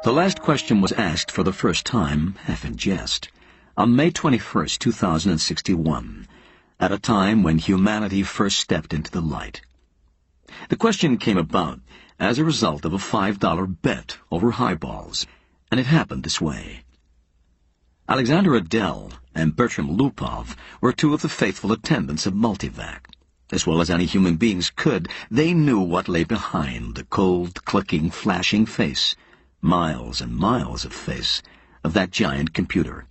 The last question was asked for the first time, half in jest, on May 21st, 2061, at a time when humanity first stepped into the light. The question came about as a result of a $5 bet over highballs, and it happened this way. Alexander Adel and Bertram Lupov were two of the faithful attendants of Multivac. As well as any human beings could, they knew what lay behind the cold, clicking, flashing face, miles and miles of face, of that giant computer.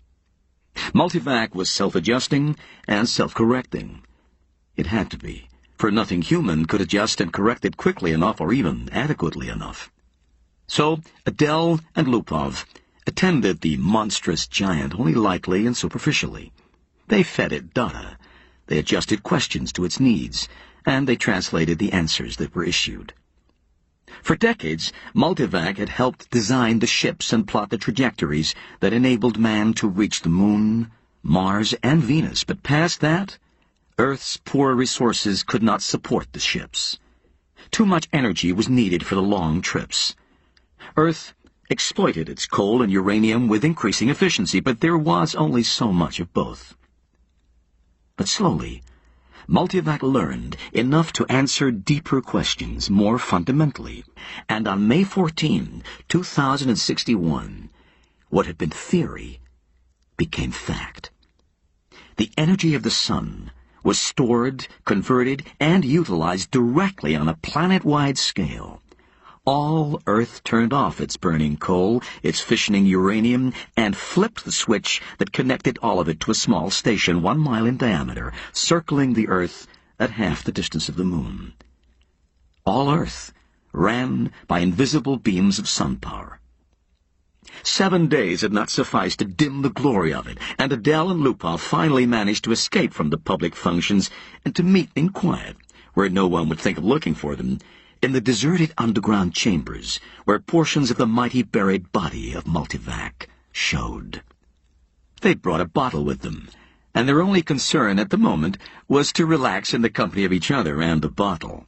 Multivac was self-adjusting and self-correcting. It had to be, for nothing human could adjust and correct it quickly enough or even adequately enough. So Adel and Lupov attended the monstrous giant only lightly and superficially. They fed it data, they adjusted questions to its needs, and they translated the answers that were issued. For decades, Multivac had helped design the ships and plot the trajectories that enabled man to reach the Moon, Mars, and Venus, but past that, Earth's poor resources could not support the ships. Too much energy was needed for the long trips. Earth exploited its coal and uranium with increasing efficiency, but there was only so much of both. But slowly, Multivac learned enough to answer deeper questions more fundamentally, and on May 14, 2061, what had been theory became fact. The energy of the sun was stored, converted, and utilized directly on a planet-wide scale. All Earth turned off its burning coal, its fissioning uranium, and flipped the switch that connected all of it to a small station 1 mile in diameter, circling the Earth at half the distance of the Moon. All Earth ran by invisible beams of sun power. 7 days had not sufficed to dim the glory of it, and Adel and Lupov finally managed to escape from the public functions and to meet in quiet, where no one would think of looking for them, in the deserted underground chambers where portions of the mighty buried body of Multivac showed. They'd brought a bottle with them, and their only concern at the moment was to relax in the company of each other and the bottle.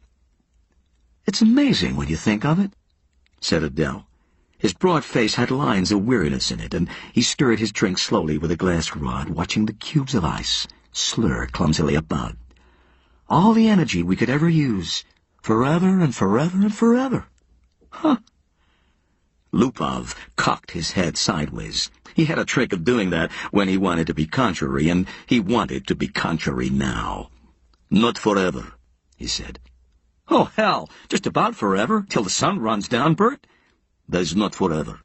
"It's amazing when you think of it," said Adel. His broad face had lines of weariness in it, and he stirred his drink slowly with a glass rod, watching the cubes of ice slur clumsily about. "All the energy we could ever use, forever and forever and forever. Huh." Lupov cocked his head sideways. He had a trick of doing that when he wanted to be contrary, and he wanted to be contrary now. "Not forever," he said. "Oh, hell, just about forever, till the sun runs down, Bert." "That's not forever."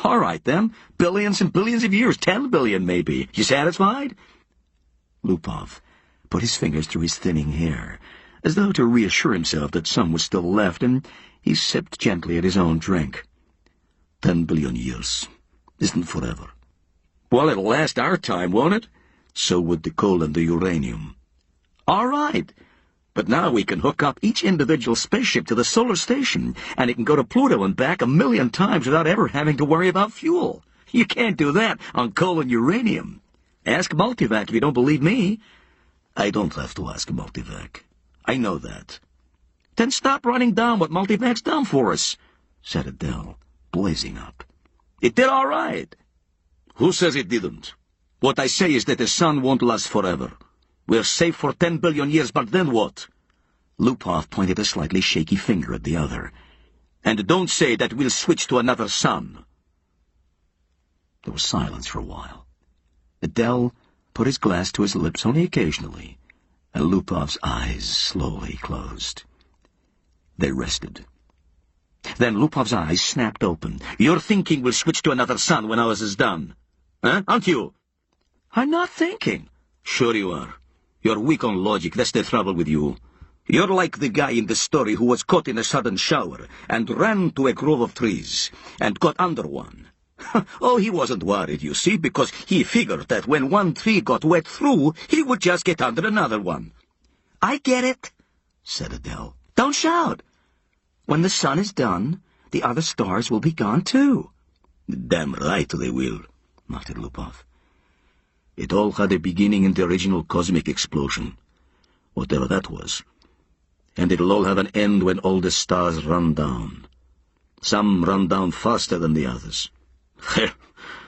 "All right, then. Billions and billions of years, 10 billion maybe. You satisfied?" Lupov put his fingers through his thinning hair, as though to reassure himself that some was still left, and he sipped gently at his own drink. 10 billion years isn't forever." "Well, it'll last our time, won't it?" "So would the coal and the uranium." "All right. But now we can hook up each individual spaceship to the solar station, and it can go to Pluto and back 1,000,000 times without ever having to worry about fuel. You can't do that on coal and uranium. Ask Multivac if you don't believe me." "I don't have to ask Multivac. I know that." "Then stop running down what Multivac's done for us," said Adel, blazing up. "It did all right." "Who says it didn't? What I say is that the sun won't last forever. We're safe for 10 billion years, but then what?" Lupov pointed a slightly shaky finger at the other. "And don't say that we'll switch to another sun." There was silence for a while. Adel put his glass to his lips only occasionally, and Lupov's eyes slowly closed. They rested. Then Lupov's eyes snapped open. "You're thinking we'll switch to another sun when ours is done? Huh? Aren't you?" "I'm not thinking." "Sure you are. You're weak on logic. That's the trouble with you. You're like the guy in the story who was caught in a sudden shower and ran to a grove of trees and got under one. Oh, he wasn't worried, you see, because he figured that when one tree got wet through, he would just get under another one." "I get it," said Adele. "Don't shout. When the sun is done, the other stars will be gone too." "Damn right they will," muttered Lupov. "It all had a beginning in the original cosmic explosion, whatever that was. And it'll all have an end when all the stars run down. Some run down faster than the others.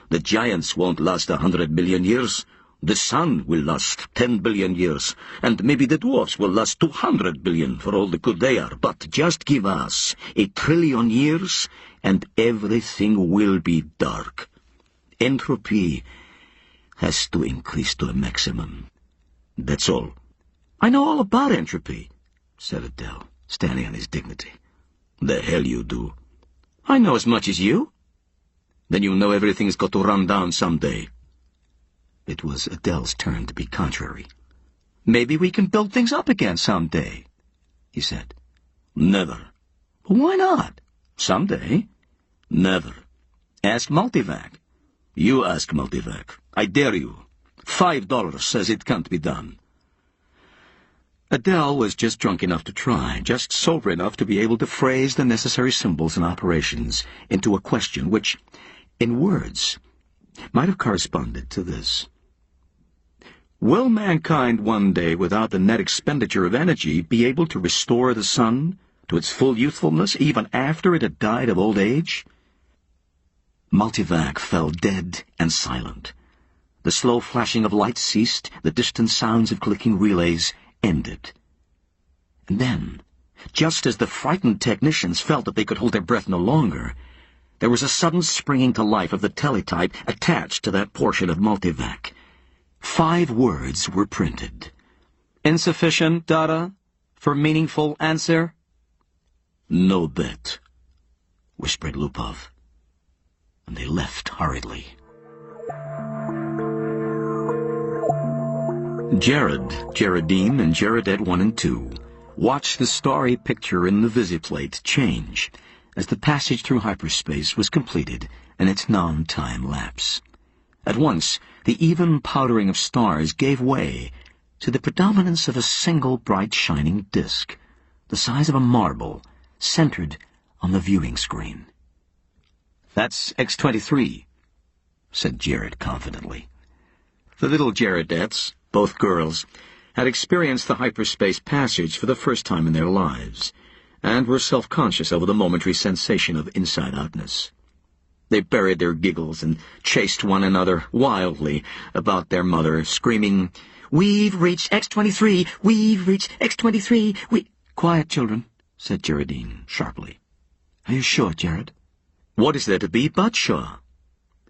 The giants won't last 100 billion years. The sun will last 10 billion years, and maybe the dwarfs will last 200 billion for all the good they are. But just give us 1 trillion years, and everything will be dark. Entropy has to increase to a maximum. That's all. I know all about entropy, said Adele, standing on his dignity. The hell you do. I know as much as you. Then you know everything's got to run down someday. It was Adele's turn to be contrary. Maybe we can build things up again someday, he said. Never. Why not? Someday. Never. Ask Multivac. You ask Multivac. I dare you. $5 says it can't be done. Adele was just drunk enough to try, just sober enough to be able to phrase the necessary symbols and operations into a question which, in words, might have corresponded to this. Will mankind one day, without the net expenditure of energy, be able to restore the sun to its full youthfulness even after it had died of old age? Multivac fell dead and silent. The slow flashing of lights ceased, the distant sounds of clicking relays ended. And then, just as the frightened technicians felt that they could hold their breath no longer, there was a sudden springing to life of the teletype attached to that portion of Multivac. 5 words were printed. Insufficient data for meaningful answer? No bet, whispered Lupov. And they left hurriedly. Jared, Geraldine, and Jaredette 1 and 2 watched the starry picture in the visiplate change as the passage through hyperspace was completed in its non-time lapse. At once, the even powdering of stars gave way to the predominance of a single bright shining disk, the size of a marble, centered on the viewing screen. That's X-23, said Jared confidently. The little Jaredettes, both girls, had experienced the hyperspace passage for the first time in their lives, and were self-conscious over the momentary sensation of inside-outness. They buried their giggles and chased one another wildly about their mother, screaming, "We've reached X-23! We've reached X-23! Quiet, children, said Geraldine sharply. Are you sure, Jared? What is there to be but sure?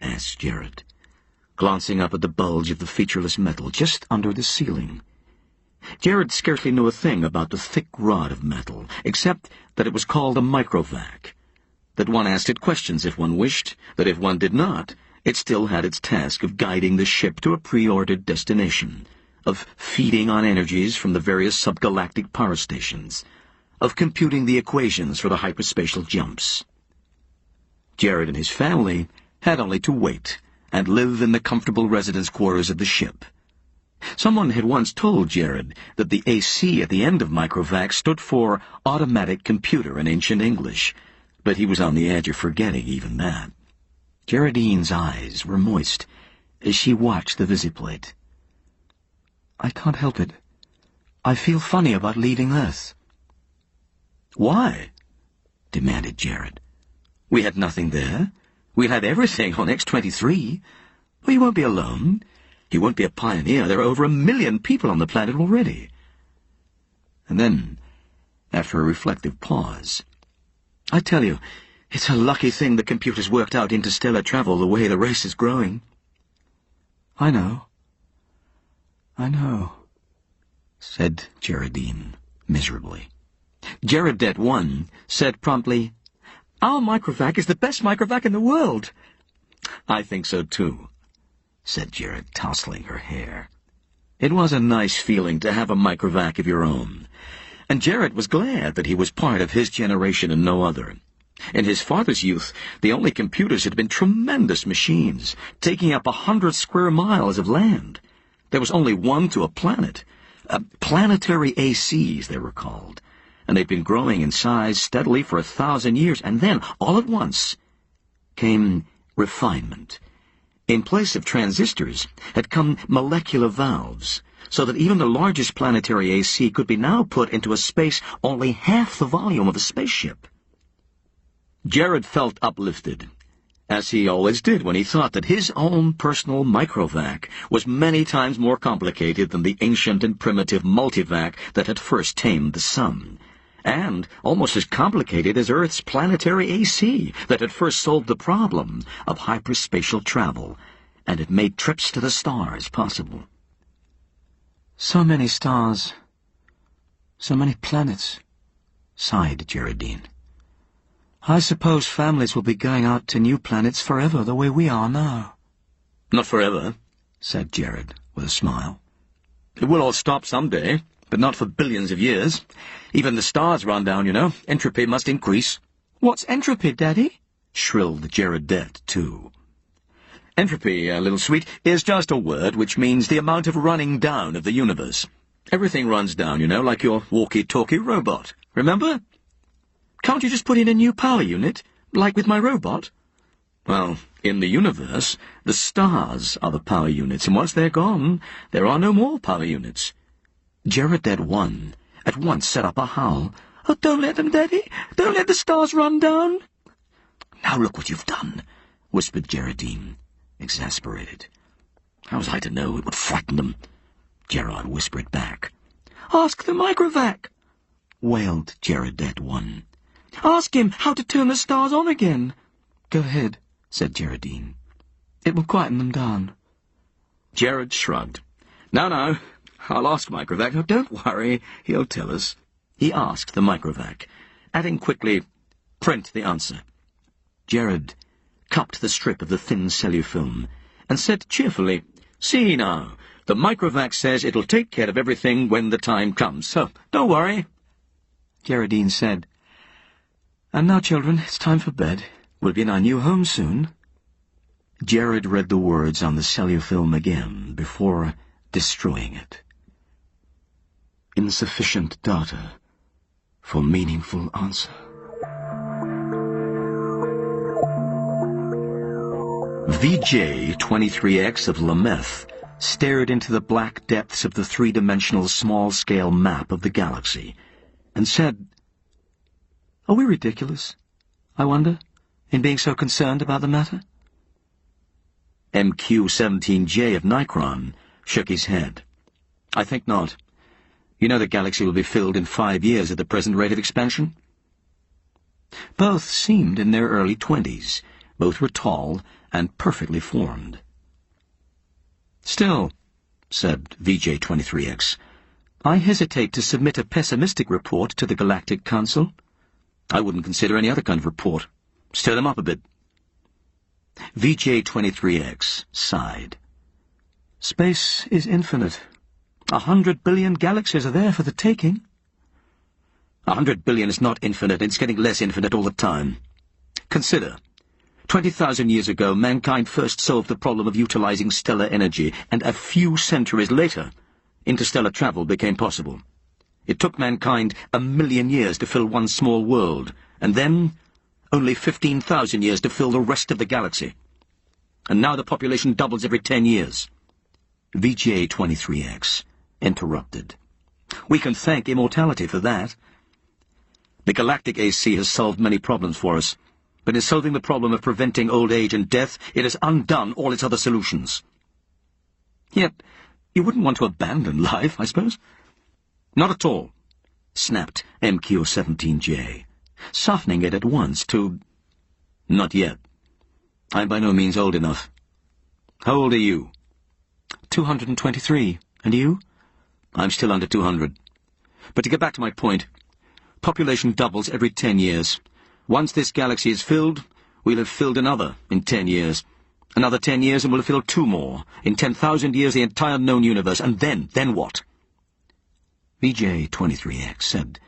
Asked Jared, glancing up at the bulge of the featureless metal just under the ceiling. Jared scarcely knew a thing about the thick rod of metal, except that it was called a microvac, that one asked it questions if one wished, that if one did not, it still had its task of guiding the ship to a pre-ordered destination, of feeding on energies from the various subgalactic power stations, of computing the equations for the hyperspatial jumps. Jared and his family had only to wait and live in the comfortable residence quarters of the ship. Someone had once told Jared that the AC at the end of microvac stood for automatic computer in ancient English, but he was on the edge of forgetting even that. Geraldine's eyes were moist as she watched the visiplate. I can't help it. I feel funny about leaving Earth. Why? Demanded Jared. We had nothing there. We had everything on X-23. Well, you won't be alone. You won't be a pioneer. There are over 1 million people on the planet already. And then, after a reflective pause, I tell you, it's a lucky thing the computers worked out interstellar travel the way the race is growing. I know, said Geraldine miserably. Jaredette 1 said promptly, Our microvac is the best microvac in the world. I think so too, said Jared, tousling her hair. It was a nice feeling to have a microvac of your own, and Jared was glad that he was part of his generation and no other. In his father's youth, the only computers had been tremendous machines, taking up 100 square miles of land. There was only one to a planet. Planetary ACs, they were called, and they'd been growing in size steadily for 1,000 years, and then, all at once, came refinement. In place of transistors had come molecular valves, so that even the largest planetary AC could be now put into a space only half the volume of a spaceship. Jared felt uplifted, as he always did when he thought that his own personal microvac was many times more complicated than the ancient and primitive multivac that had first tamed the sun, and almost as complicated as Earth's planetary AC that had first solved the problem of hyperspatial travel, and had made trips to the stars possible. So many stars, so many planets, sighed Geraldine. I suppose families will be going out to new planets forever the way we are now. Not forever, said Jared with a smile. It will all stop someday, but not for billions of years. Even the stars run down, you know. Entropy must increase. What's entropy, Daddy? Shrilled Jaredette, too. Entropy, little sweet, is just a word which means the amount of running down of the universe. Everything runs down, you know, like your walkie-talkie robot. Remember? Can't you just put in a new power unit, like with my robot? Well, in the universe, the stars are the power units, and once they're gone, there are no more power units. Jaredette 1 at once set up a howl. Oh, don't let them, Daddy! Don't let the stars run down! Now look what you've done, whispered Geraldine, exasperated. How was I to know it would frighten them? Gerard whispered back. Ask the microvac, wailed Jaredette 1. Ask him how to turn the stars on again. Go ahead, said Geraldine. It will quieten them down. Jared shrugged. No, I'll ask Microvac. Oh, don't worry, he'll tell us. He asked the Microvac, adding quickly, print the answer. Jared cupped the strip of the thin cellufilm and said cheerfully, See now, the Microvac says it'll take care of everything when the time comes, so don't worry. Geraldine said, And now, children, it's time for bed. We'll be in our new home soon. Jared read the words on the cellufilm again before destroying it. Insufficient data for meaningful answer. VJ-23X of Lameth stared into the black depths of the three-dimensional small-scale map of the galaxy and said, Are we ridiculous, I wonder, in being so concerned about the matter? MQ-17J of Nikron shook his head. I think not. You know the galaxy will be filled in 5 years at the present rate of expansion. Both seemed in their early 20s. Both were tall and perfectly formed. Still, said VJ-23X, I hesitate to submit a pessimistic report to the Galactic Council. I wouldn't consider any other kind of report. Stir them up a bit. VJ-23X sighed. Space is infinite. 100 billion galaxies are there for the taking. 100 billion is not infinite. It's getting less infinite all the time. Consider, 20,000 years ago, mankind first solved the problem of utilizing stellar energy, and a few centuries later, interstellar travel became possible. It took mankind 1,000,000 years to fill one small world, and then only 15,000 years to fill the rest of the galaxy. And now the population doubles every 10 years. VJ-23X interrupted. We can thank immortality for that. The galactic AC has solved many problems for us, but in solving the problem of preventing old age and death, it has undone all its other solutions. Yet, you wouldn't want to abandon life, I suppose? Not at all, snapped MQ-17J, softening it at once to, Not yet. I'm by no means old enough. How old are you? 223. And you? I'm still under 200. But to get back to my point, population doubles every 10 years. Once this galaxy is filled, we'll have filled another in 10 years. Another 10 years and we'll have filled 2 more. In 10,000 years, the entire known universe. And then what? VJ-23X said,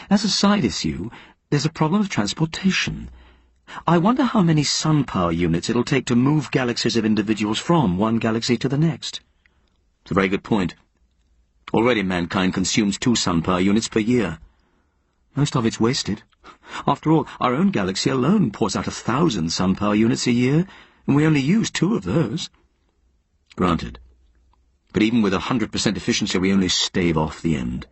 As a side issue, there's a problem of transportation. I wonder how many sun power units it'll take to move galaxies of individuals from one galaxy to the next. It's a very good point. Already mankind consumes 2 sun power units per year. Most of it's wasted. After all, our own galaxy alone pours out 1,000 sun power units a year, and we only use 2 of those. Granted. But even with 100% efficiency, we only stave off the end.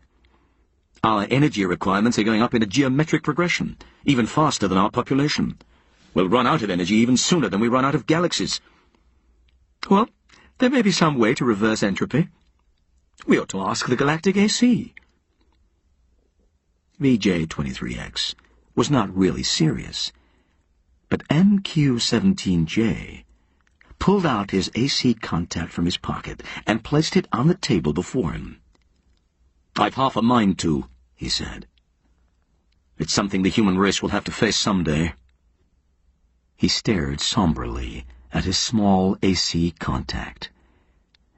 Our energy requirements are going up in a geometric progression, even faster than our population. We'll run out of energy even sooner than we run out of galaxies. Well, there may be some way to reverse entropy. We ought to ask the galactic AC. VJ23X was not really serious, but MQ17J pulled out his AC contact from his pocket and placed it on the table before him. "I've half a mind to," he said. "It's something the human race will have to face someday." He stared somberly at his small AC contact.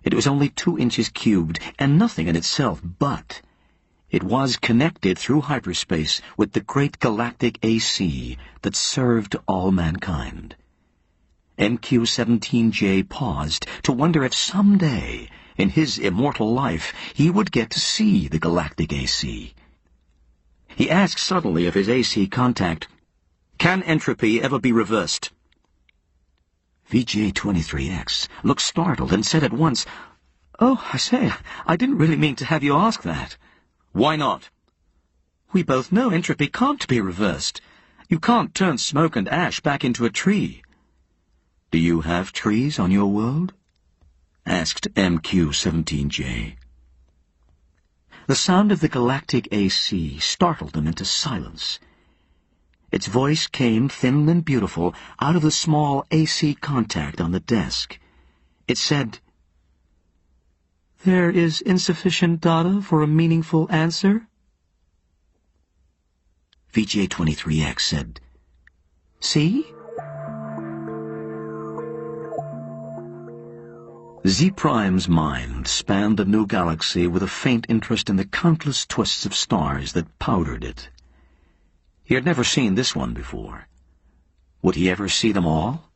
It was only 2 inches cubed and nothing in itself, but it was connected through hyperspace with the great galactic AC that served all mankind. MQ17J paused to wonder if someday, in his immortal life, he would get to see the galactic AC. He asked suddenly of his AC contact, "Can entropy ever be reversed?" VJ23X looked startled and said at once, "Oh, I say, I didn't really mean to have you ask that." "Why not?" "We both know entropy can't be reversed. You can't turn smoke and ash back into a tree." "Do you have trees on your world?" asked MQ17J. The sound of the galactic AC startled them into silence. Its voice came, thin and beautiful, out of the small AC contact on the desk. It said, "There is insufficient data for a meaningful answer?" VJ23X said, "See?" Z-Prime's mind spanned the new galaxy with a faint interest in the countless twists of stars that powdered it. He had never seen this one before. Would he ever see them all?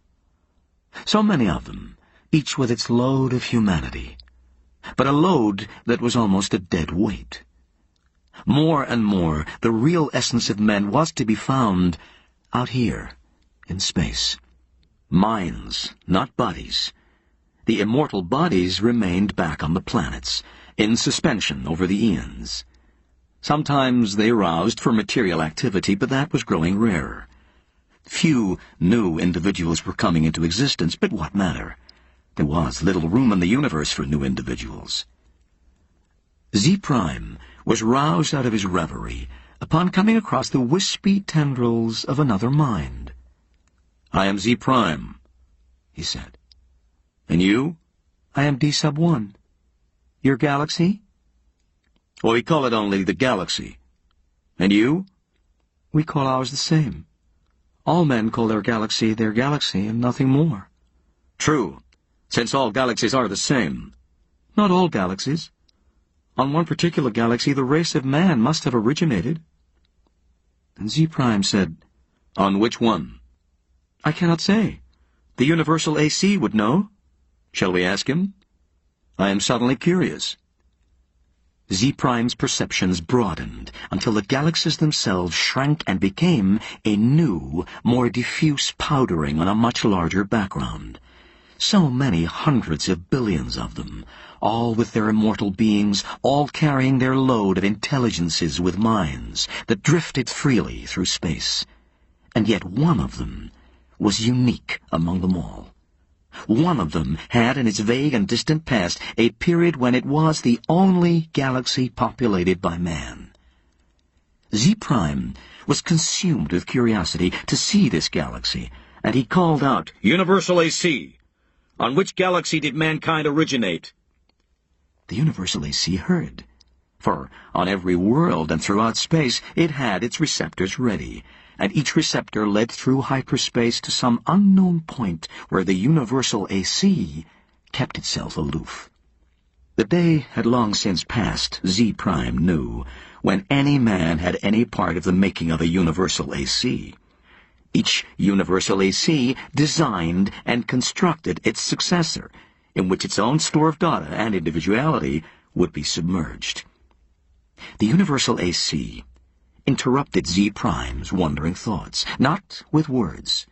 So many of them, each with its load of humanity, but a load that was almost a dead weight. More and more, the real essence of men was to be found out here, in space. Minds, not bodies. The immortal bodies remained back on the planets, in suspension over the eons. Sometimes they roused for material activity, but that was growing rarer. Few new individuals were coming into existence, but what matter? There was little room in the universe for new individuals. Z-Prime was roused out of his reverie upon coming across the wispy tendrils of another mind. "I am Z-Prime," he said. "And you?" "I am D-1. Your galaxy?" "Well, we call it only the galaxy. And you?" "We call ours the same. All men call their galaxy and nothing more." "True, since all galaxies are the same." "Not all galaxies. On one particular galaxy, the race of man must have originated." And Z-Prime said, "On which one?" "I cannot say. The universal AC would know." "Shall we ask him?" "I am suddenly curious." Z-Prime's perceptions broadened until the galaxies themselves shrank and became a new, more diffuse powdering on a much larger background. So many hundreds of billions of them, all with their immortal beings, all carrying their load of intelligences with minds that drifted freely through space. And yet one of them was unique among them all. One of them had in its vague and distant past a period when it was the only galaxy populated by man. Z-Prime was consumed with curiosity to see this galaxy, and he called out, "Universal AC! On which galaxy did mankind originate?" The Universal AC heard, for on every world and throughout space it had its receptors ready, and each receptor led through hyperspace to some unknown point where the Universal AC kept itself aloof. The day had long since passed, Z-Prime knew, when any man had any part of the making of a Universal AC. Each Universal AC designed and constructed its successor, in which its own store of data and individuality would be submerged. The Universal AC interrupted Z-Prime's wandering thoughts, not with words,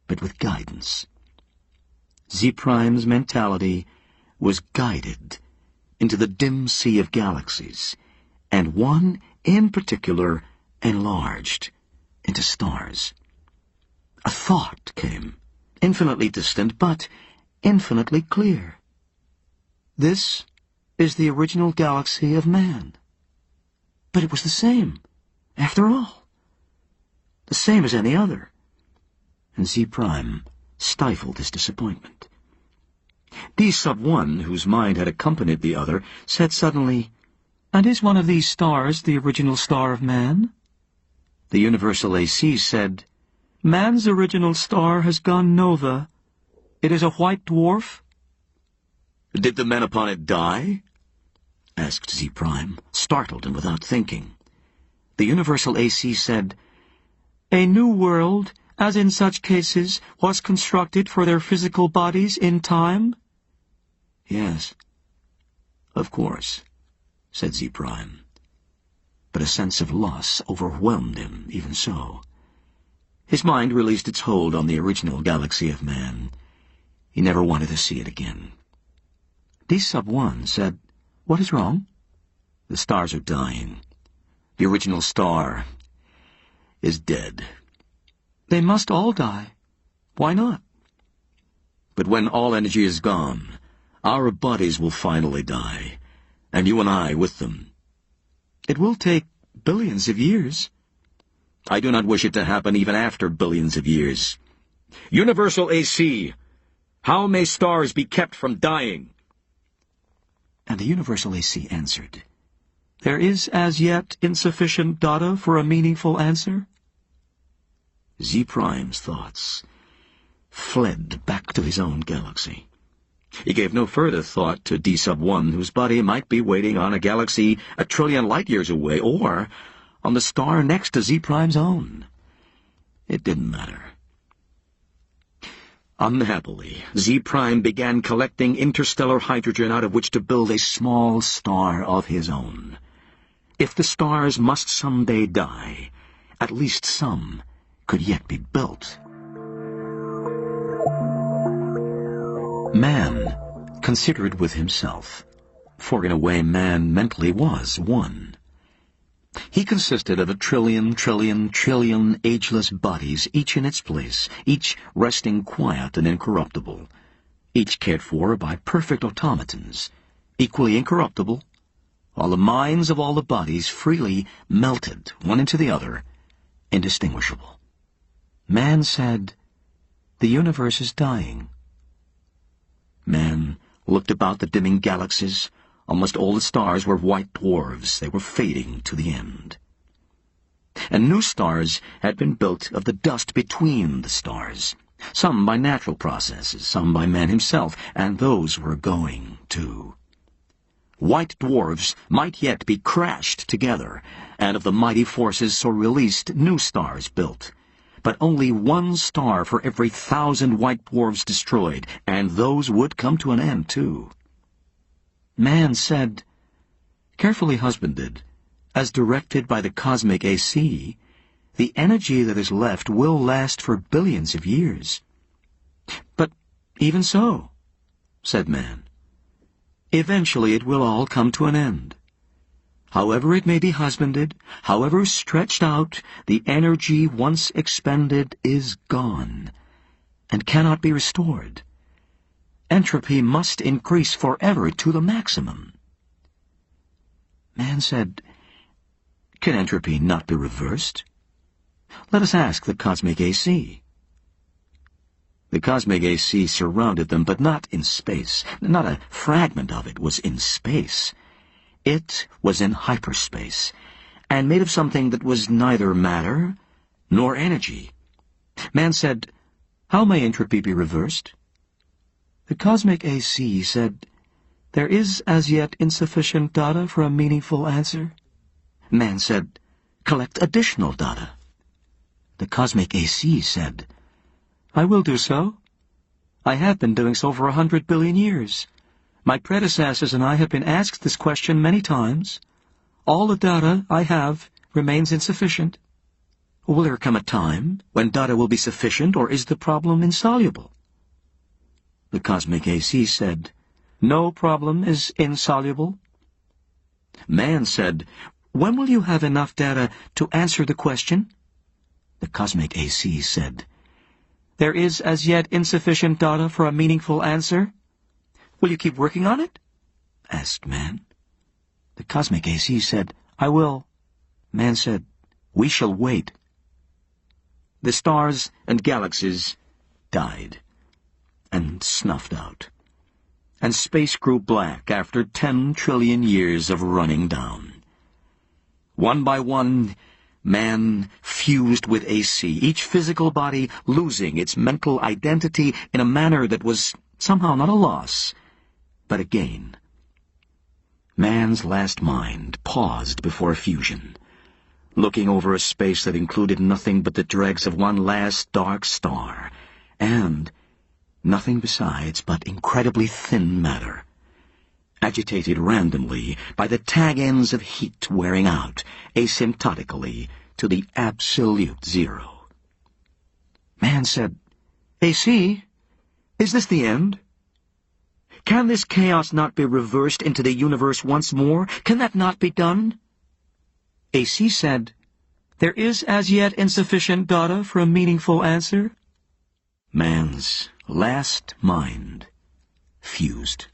but with guidance. Z-Prime's mentality was guided into the dim sea of galaxies, and one in particular, enlarged into stars. A thought came, infinitely distant, but infinitely clear. This is the original galaxy of man. But it was the same, after all. The same as any other. And Z Prime stifled his disappointment. D sub 1, whose mind had accompanied the other, said suddenly, "And is one of these stars the original star of man?" The Universal AC said, "Man's original star has gone nova. It is a white dwarf." "Did the men upon it die?" asked Z Prime, startled and without thinking. The Universal AC said, "A new world, as in such cases, was constructed for their physical bodies in time?" "Yes, of course," said Z Prime. But a sense of loss overwhelmed him, even so. His mind released its hold on the original galaxy of man. He never wanted to see it again. D sub 1 said, "What is wrong?" "The stars are dying. The original star is dead." "They must all die. Why not?" "But when all energy is gone, our bodies will finally die, and you and I with them." "It will take billions of years." "I do not wish it to happen even after billions of years. Universal AC, how may stars be kept from dying?" And the Universal AC answered, "There is as yet insufficient data for a meaningful answer." Z Prime's thoughts fled back to his own galaxy. He gave no further thought to D sub 1, whose body might be waiting on a galaxy 1,000,000,000,000 light-years away, or on the star next to Z Prime's own. It didn't matter. Unhappily, Z Prime began collecting interstellar hydrogen out of which to build a small star of his own. If the stars must someday die, at least some could yet be built. Man considered with himself, for in a way man mentally was one. He consisted of 1,000,000,000,000,000,000,000,000 ageless bodies, each in its place, each resting quiet and incorruptible, each cared for by perfect automatons, equally incorruptible, while the minds of all the bodies freely melted one into the other, indistinguishable. Man said, "The universe is dying." Man looked about the dimming galaxies. Almost all the stars were white dwarfs. They were fading to the end. And new stars had been built of the dust between the stars, some by natural processes, some by man himself, and those were going, too. White dwarfs might yet be crashed together, and of the mighty forces so released, new stars built. But only one star for every 1,000 white dwarfs destroyed, and those would come to an end, too. Man said, "Carefully husbanded, as directed by the cosmic AC, the energy that is left will last for billions of years." "But even so," said man, "eventually it will all come to an end. However it may be husbanded, however stretched out, the energy once expended is gone, and cannot be restored. Entropy must increase forever to the maximum." Man said, "Can entropy not be reversed? Let us ask the cosmic AC." The cosmic AC surrounded them, but not in space. Not a fragment of it was in space. It was in hyperspace, and made of something that was neither matter nor energy. Man said, "How may entropy be reversed?" The cosmic AC said, "There is as yet insufficient data for a meaningful answer." Man said, "Collect additional data." The cosmic AC said, "I will do so. I have been doing so for 100 billion years. My predecessors and I have been asked this question many times. All the data I have remains insufficient." "Will there come a time when data will be sufficient, or is the problem insoluble?" The cosmic AC said, "No problem is insoluble." Man said, When will you have enough data to answer the question? The cosmic AC said, There is as yet insufficient data for a meaningful answer. Will you keep working on it? Asked Man. The cosmic AC said, I will. Man said, We shall wait. The stars and galaxies died and snuffed out, and space grew black after 10 trillion years of running down. One by one, man fused with AC, each physical body losing its mental identity in a manner that was somehow not a loss, but a gain. Man's last mind paused before fusion, looking over a space that included nothing but the dregs of one last dark star, and nothing besides but incredibly thin matter, agitated randomly by the tag ends of heat wearing out asymptotically to the absolute zero. Man said, AC, is this the end? Can this chaos not be reversed into the universe once more? Can that not be done? AC said, There is as yet insufficient data for a meaningful answer. Man's last mind fused.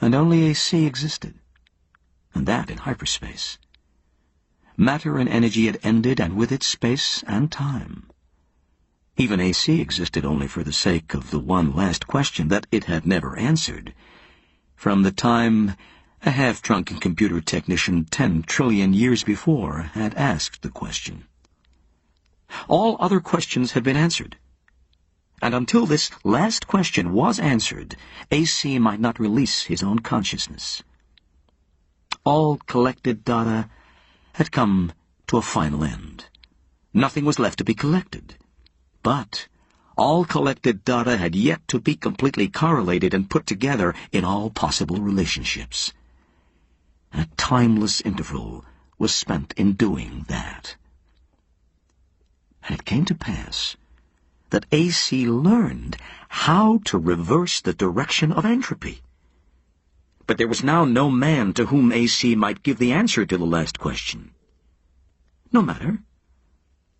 And only AC existed, and that in hyperspace. Matter and energy had ended, and with it space and time. Even AC existed only for the sake of the one last question that it had never answered, from the time a half-drunken computer technician 10 trillion years before had asked the question. All other questions had been answered, and until this last question was answered, AC might not release his own consciousness. All collected data had come to a final end. Nothing was left to be collected. But all collected data had yet to be completely correlated and put together in all possible relationships. A timeless interval was spent in doing that. And it came to pass that AC learned how to reverse the direction of entropy. But there was now no man to whom AC might give the answer to the last question. No matter.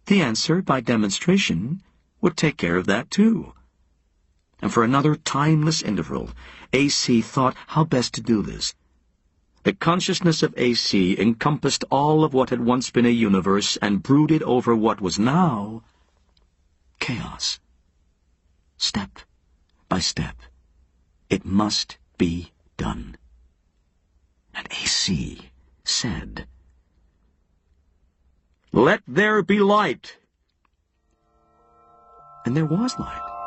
The answer, by demonstration, would take care of that too. And for another timeless interval, AC thought how best to do this. The consciousness of AC encompassed all of what had once been a universe and brooded over what was now chaos. Step by step, it must be done. And AC said, "Let there be light." And there was light.